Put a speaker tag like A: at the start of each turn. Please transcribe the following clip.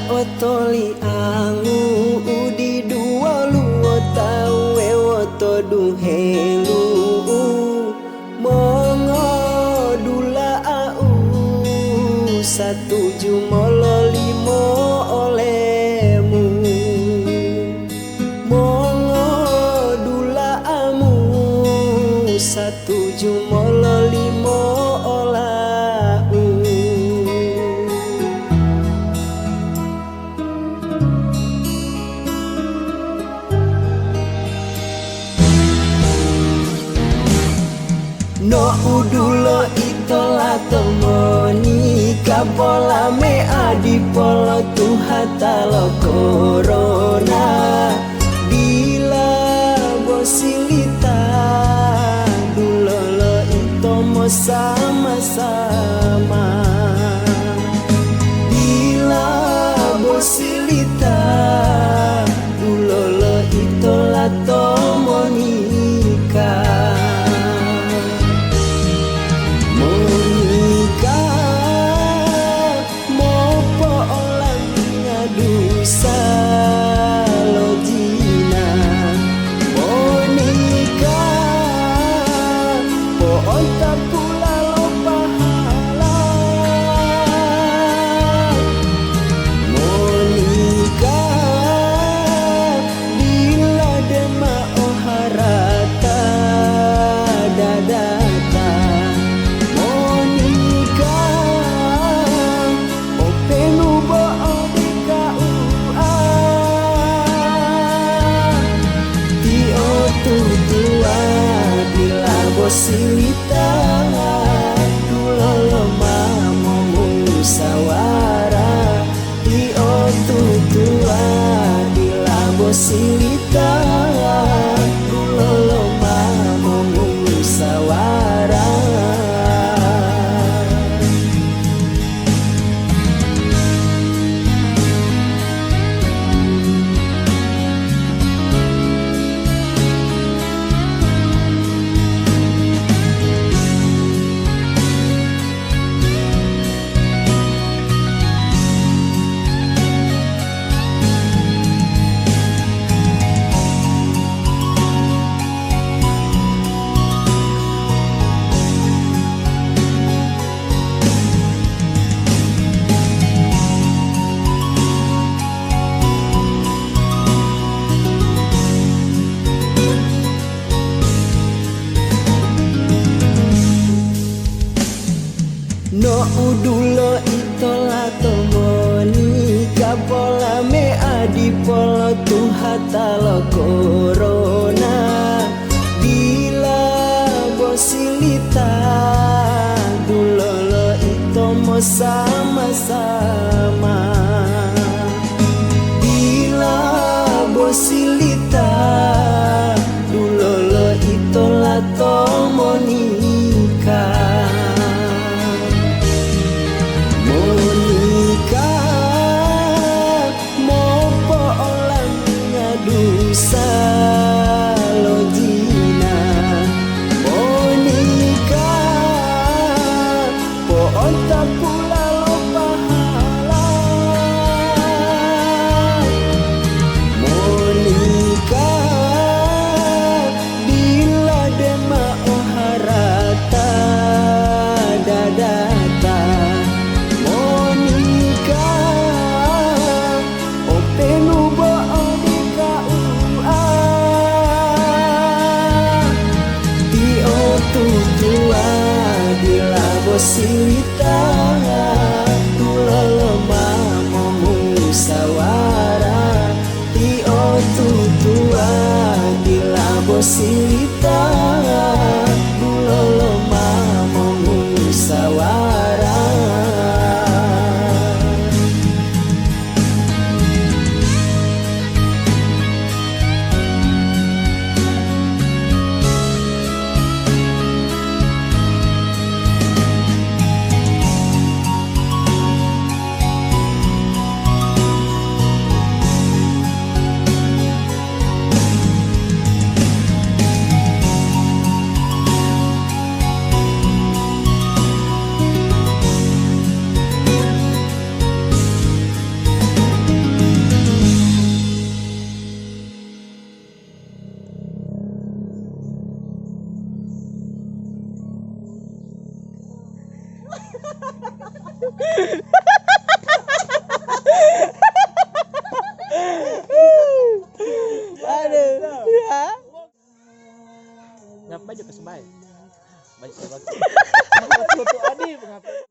A: otoli angu udi dua luo tau ewoto duhelu mongo dula au satu jumolo limo olemu mongo dula amu satu jumolo limo olau. No udulo itola tomoni kapola me adipolo tuhatalo corona bila bosilita dulolo itomo sama-sama bila bosilita dulolo itola tomonika Salojina Monika pohon pula lo pahala Monika bila dema oharata dadata Monika openu bo tutua bila bosilita dulolo mamo musawara tio tutua bila bosilita dulolo mamo musawara. No udulo itola tomoni kapola me adipolo tuhatalo corona bila bosilita dulolo itomo sama-sama bila bosilita dulolo itola tomonika Monika mopo olangnya dusa lojina Monika pohon pula lo pahala Monika bila dema oharata dadata tutua bila bosilita dulolo mamo musawara tio tutua bila bosilita dulolo mamo musawara.
B: Aduh. Ya. Ngapa aja ke sebay? Baik sebab. Foto Adi mengapa?